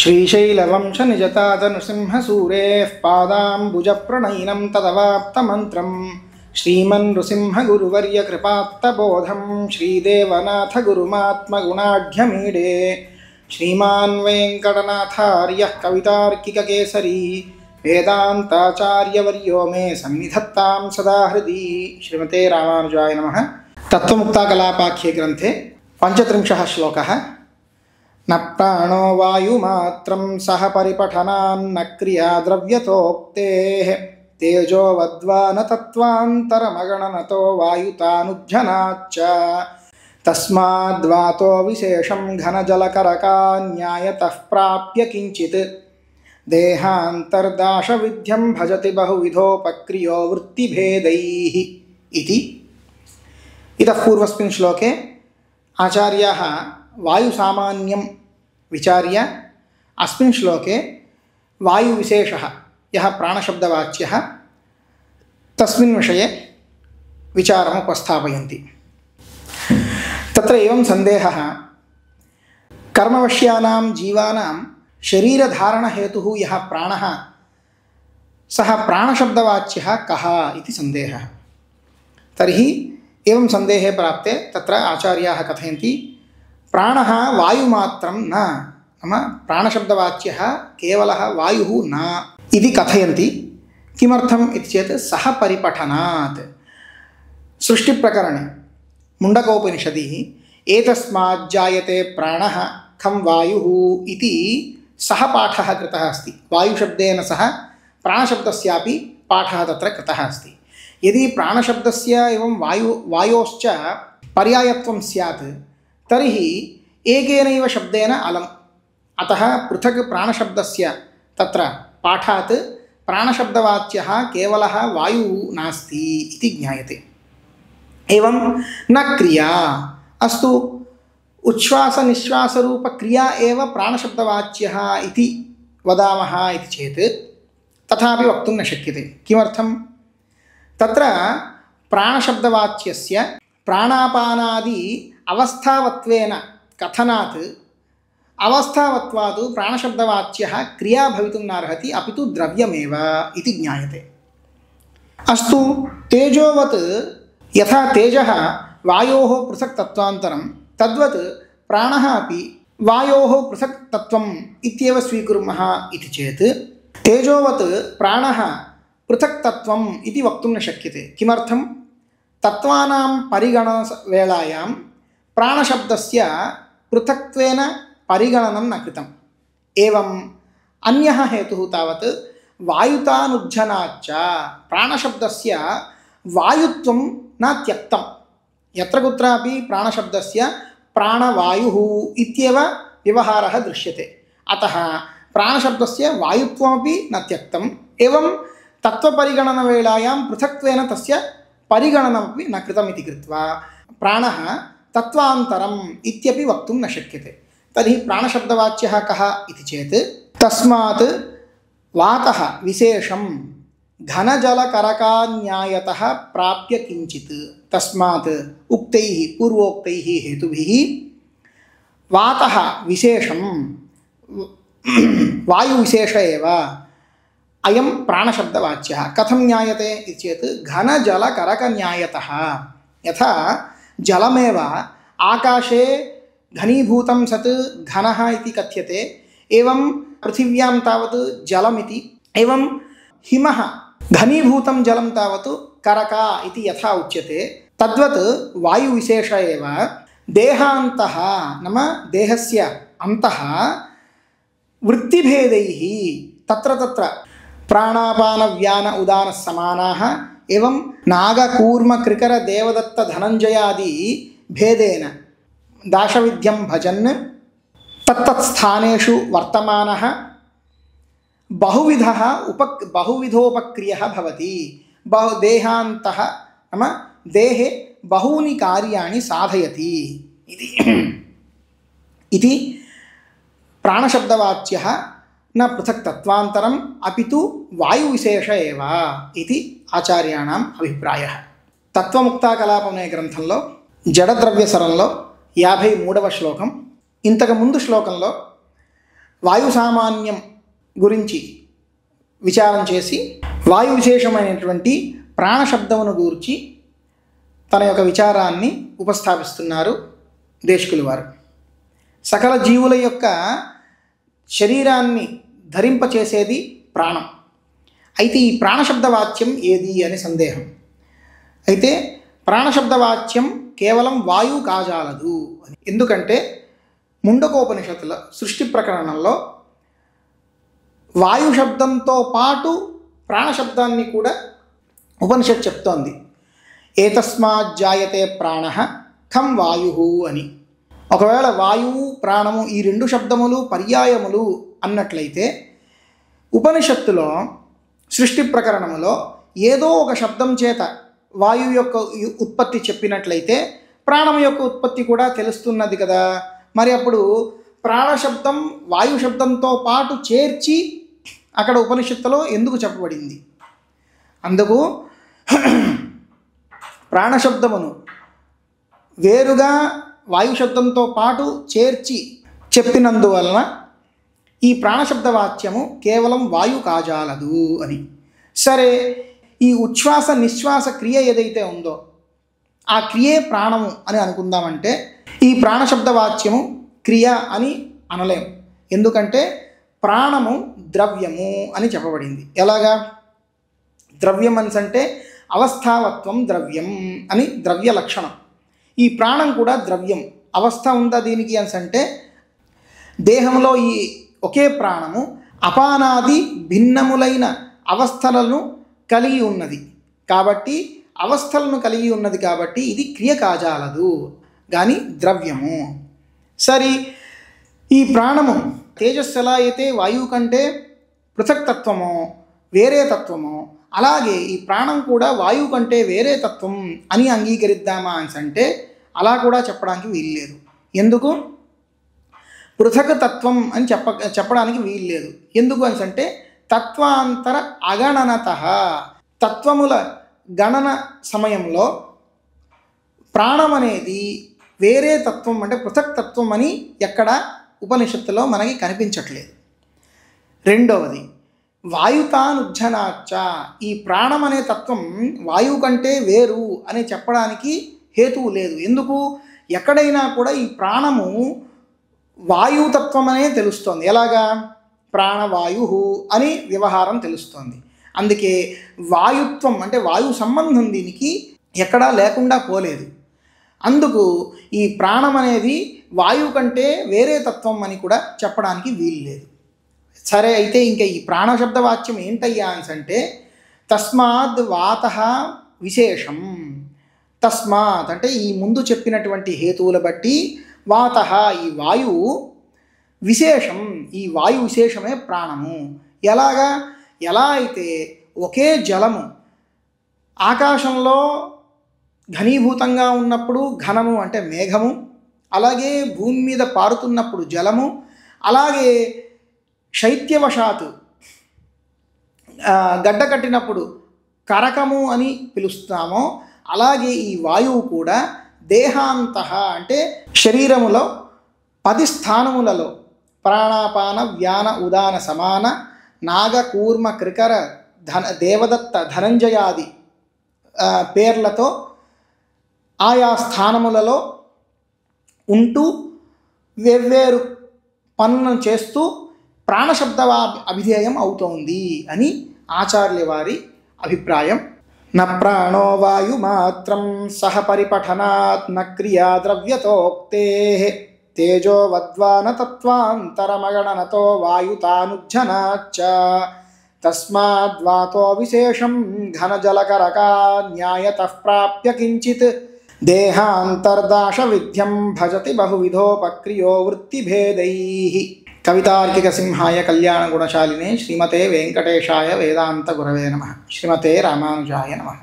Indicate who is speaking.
Speaker 1: श्रीशैलवंशनिजतातनुसिंहसूरेः पादाम्बुजप्रणयिनं तदवाप्तमन्त्रं श्रीमन्नृसिंहगुरुवर्यकृपात्तबोधं श्रीदेवनाथगुरुमात्मगुणाढ्यमीडे श्रीमान् वेङ्कटनाथार्यः कवितार्किककेसरी वेदान्ताचार्यवर्यो मे सन्निधत्तां सदा हृदि। श्रीमते रामानुजाय नमः। तत्त्वमुक्ताकलापाख्ये ग्रन्थे 35 श्लोकः। न प्राणो वायुमात्रं सह परिपठनान्न क्रिया द्रव्यतोक्तेः तेजोवद्वा न तत्त्वान्तरमगणनतो वायुतानुज्झनाच्च तस्माद्वातो विशेषं घनजलकरकान्यायतः प्राप्य किञ्चित् देहान्तर्दाशविध्यं भजति बहुविधोपक्रियो वृत्तिभेदैः इति। इतः पूर्वस्मिन् श्लोके आचार्याः वायुसामान्यं विचार्य अस्मिन् श्लोके वायुविशेषः यः प्राणशब्दवाच्यः तस्मिन् विषये विचारम् उपस्थापयन्ति। तत्र एवं सन्देहः, कर्मवश्यानां जीवानां शरीरधारणहेतुः यः प्राणः सः प्राणशब्दवाच्यः कः इति सन्देहः। तर्हि एवं सन्देहे प्राप्ते तत्र आचार्याः कथयन्ति, प्राणः वायुमात्रं न, नाम प्राणशब्दवाच्यः केवलः वायुः न इति कथयन्ति। किमर्थम् इति चेत् सः परिपठनात् सृष्टिप्रकरणे मुण्डकोपनिषदि एतस्माज्जायते प्राणः खं वायुः इति सः पाठः कृतः अस्ति। वायुशब्देन सह प्राणशब्दस्यापि पाठः तत्र कृतः अस्ति। यदि प्राणशब्दस्य एवं वायोश्च पर्यायत्वं स्यात् तर्हि एकेनैव शब्देन अलम्। अतः पृथक् प्राणशब्दस्य तत्र पाठात् प्राणशब्दवाच्यः केवलः वायुः नास्ति इति ज्ञायते। एवं न क्रिया, अस्तु उच्छ्वासनिश्वासरूपक्रिया एव प्राणशब्दवाच्यः इति वदामः इति चेत् तथापि वक्तुं न शक्यते। किमर्थं? तत्र प्राणशब्दवाच्यस्य प्राणापानादि अवस्थावत्वेन कथनात् अवस्थावत्वात् प्राणशब्दवाच्यः क्रिया भवितुं नार्हति, अपि तु द्रव्यमेव इति ज्ञायते। अस्तु तेजोवत् यथा तेजः वायोः पृथक् तत्त्वान्तरं तद्वत् प्राणः अपि वायोः पृथक् तत्त्वम् इत्येव स्वीकुर्मः इति चेत् तेजोवत् प्राणः पृथक् तत्त्वम् इति वक्तुं न शक्यते। किमर्थं? तत्त्वानां परिगणनवेलायां प्राणशब्दस्य पृथक्त्वेन परिगणनं न कृतम्। एवम् अन्यः हेतुः तावत् वायुतानुज्झनाच्च, प्राणशब्दस्य वायुत्वं न त्यक्तं। यत्र कुत्रापि प्राणशब्दस्य प्राणवायुः इत्येव व्यवहारः दृश्यते। अतः प्राणशब्दस्य वायुत्वमपि न त्यक्तम्। एवं तत्त्वपरिगणनवेलायां पृथक्त्वेन तस्य परिगणनमपि न कृतमिति कृत्वा प्राणः तत्त्वान्तरम् इत्यपि वक्तुं न शक्यते। तर्हि प्राणशब्दवाच्यः कः इति चेत् तस्मात् वातः विशेषं घनजलकरकान्यायतः प्राप्य किञ्चित्, तस्मात् उक्तैः पूर्वोक्तैः हेतुभिः वातः विशेषं वायुविशेष एव अयं प्राणशब्दवाच्यः। कथं ज्ञायते इति चेत् घनजलकरकन्यायतः, यथा जलमेव आकाशे घनीभूतं सत् घनः इति कथ्यते, एवं पृथिव्यां तावत् जलमिति, एवं हिमः घनीभूतं जलं तावत् करका इति यथा उच्यते, तद्वत् वायुविशेष एव देहान्तः, नाम देहस्य अन्तः वृत्तिभेदैः तत्र तत्र प्राणापानव्यान उदानः समानाः एवं नागकूर्मकृकरदेवदत्तधनञ्जयादि भेदेन दाशविध्यं भजन् तत्तत्स्थानेषु वर्तमानः बहुविधोपक्रियः भवति। देहान्तः नाम देहे बहूनि कार्याणि साधयति इति प्राणशब्दवाच्यः न पृथक् तत्त्वान्तरम् अपि तु वायुविशेष एव इति आचार्याणाम् अभिप्रायः। తత్వముక్తాకలాపం అనే గ్రంథంలో జడద్రవ్య సరంలో 53వ శ్లోకం, ఇంతకు ముందు శ్లోకంలో వాయు సామాన్యం గురించి విచారం చేసి వాయు విశేషమైనటువంటి ప్రాణశబ్దమును గూర్చి తన యొక్క విచారాన్ని ఉపస్థాపిస్తున్నారు దేశికులు వారు. సకల జీవుల యొక్క శరీరాన్ని ధరింపచేసేది ప్రాణం. అయితే ఈ ప్రాణశబ్దవాచ్యం ఏది అని సందేహం. అయితే ప్రాణశబ్దవాచ్యం కేవలం వాయువు కాజాలదు అని. ఎందుకంటే ముండకోపనిషత్తుల సృష్టి ప్రకరణంలో వాయు శబ్దంతో పాటు ప్రాణశబ్దాన్ని కూడా ఉపనిషత్ చెప్తోంది. ఏతస్మాజ్జాయతే ప్రాణః ఖం వాయు అని. ఒకవేళ వాయువు ప్రాణము ఈ రెండు శబ్దములు పర్యాయములు అన్నట్లయితే ఉపనిషత్తులో సృష్టి ప్రకరణములో ఏదో ఒక శబ్దం చేత వాయువు యొక్క ఉత్పత్తి చెప్పినట్లయితే ప్రాణం యొక్క ఉత్పత్తి కూడా తెలుస్తున్నది కదా. మరి అప్పుడు ప్రాణశబ్దం వాయు శబ్దంతో పాటు చేర్చి అక్కడ ఉపనిషత్తులో ఎందుకు చెప్పబడింది? అందుకు ప్రాణశబ్దమును వేరుగా వాయు శబ్దంతో పాటు చేర్చి చెప్పినందువలన ఈ ప్రాణశబ్దవాచ్యము కేవలం వాయు కాజాలదు అని. సరే, ఈ ఉచ్ఛ్వాస నిశ్వాస క్రియ ఏదైతే ఉందో ఆ క్రియే ప్రాణము అని అనుకుందామంటే ఈ ప్రాణశబ్దవాచ్యము క్రియ అని అనలేము. ఎందుకంటే ప్రాణము ద్రవ్యము అని చెప్పబడింది. ఎలాగా? ద్రవ్యం అంటే అవస్థావత్వం ద్రవ్యం అని ద్రవ్య లక్షణం. ఈ ప్రాణం కూడా ద్రవ్యం. అవస్థ ఉందా దీనికి అంటే దేహంలో ఈ ఒకే ప్రాణము అపానాది భిన్నములైన అవస్థలను కలిగి ఉన్నది కాబట్టి అవస్థలను కలిగి ఉన్నది కాబట్టి ఇది క్రియ కాజాలదు కానీ ద్రవ్యము. సరే, ఈ ప్రాణము తేజస్సు ఎలా అయితే వాయువు కంటే పృథక్తత్వమో వేరే తత్వమో అలాగే ఈ ప్రాణం కూడా వాయువు కంటే వేరే తత్వం అని అంగీకరిద్దామా అంటే అలా కూడా చెప్పడానికి వీల్లేదు. ఎందుకు? పృథక్ తత్వం అని చెప్పడానికి వీల్లేదు. ఎందుకు అంటే తత్వాంతర అగణనత, తత్వముల గణన సమయంలో ప్రాణం అనేది వేరే తత్వం అంటే పృథక్ తత్వం అని ఎక్కడ ఉపనిషత్తులో మనకి కనిపించట్లేదు. రెండవది వాయుతానుజ్జనాచ్చ, ఈ ప్రాణం అనే తత్వం వాయువు కంటే వేరు అని చెప్పడానికి హేతువు లేదు. ఎందుకు? ఎక్కడైనా కూడా ఈ ప్రాణము వాయుతత్వం అనే తెలుస్తోంది. ఎలాగా? ప్రాణవాయు అని వ్యవహారం తెలుస్తోంది. అందుకే వాయుత్వం అంటే వాయు సంబంధం దీనికి ఎక్కడా లేకుండా పోలేదు. అందుకు ఈ ప్రాణం అనేది వాయువు కంటే వేరే తత్వం అని కూడా చెప్పడానికి వీలు లేదు. సరే, అయితే ఇంకా ఈ ప్రాణశబ్దవాచ్యం ఏంటయ్యా అంటే తస్మాద్ వాతః విశేషం. తస్మాత్ అంటే ఈ ముందు చెప్పినటువంటి హేతువుల బట్టి వాతః ఈ వాయువు విశేషం, ఈ వాయు విశేషమే ప్రాణము. ఎలాగా? ఎలా అయితే ఒకే జలము ఆకాశంలో ఘనీభూతంగా ఉన్నప్పుడు ఘనము అంటే మేఘము, అలాగే భూమి మీద పారుతున్నప్పుడు జలము, అలాగే శైత్యవశాతు గడ్డ కట్టినప్పుడు కరకము అని పిలుస్తామో అలాగే ఈ వాయువు కూడా దేహాంతః అంటే శరీరములో 10 స్థానములలో ప్రాణాపాన వ్యాన ఉదాన సమాన నాగ కూర్మ క్రికర దేవదత్త ధనంజయాది పేర్లతో ఆయా స్థానములలో ఉంటూ వేర్వేరు పనులను చేస్తూ ప్రాణశబ్ద అభిధేయం అవుతోంది అని ఆచార్యుల వారి అభిప్రాయం. న ప్రాణో వాయుమాత్రం సహ పరిపఠనాత్ న క్రియా ద్రవ్యతోక్తేః తేజో వద్వాన తత్వాంతరమగణనతో వాయుతానుజ్జనాచ్చ తస్మాద్వాతో విశేషం ఘనజలకరకా న్యాయతః ప్రాప్య కించిత్ దేహాంతర్దాశ విద్యం భజతి బహువిధోపక్రియో వృత్తిభేदैः. కవితార్కిక సింహాయ కళ్యాణ గుణశాలినే శ్రీమతే వెంకటేశాయ వేదాంత గురవే నమః. శ్రీమతే రామానుజాయ నమః.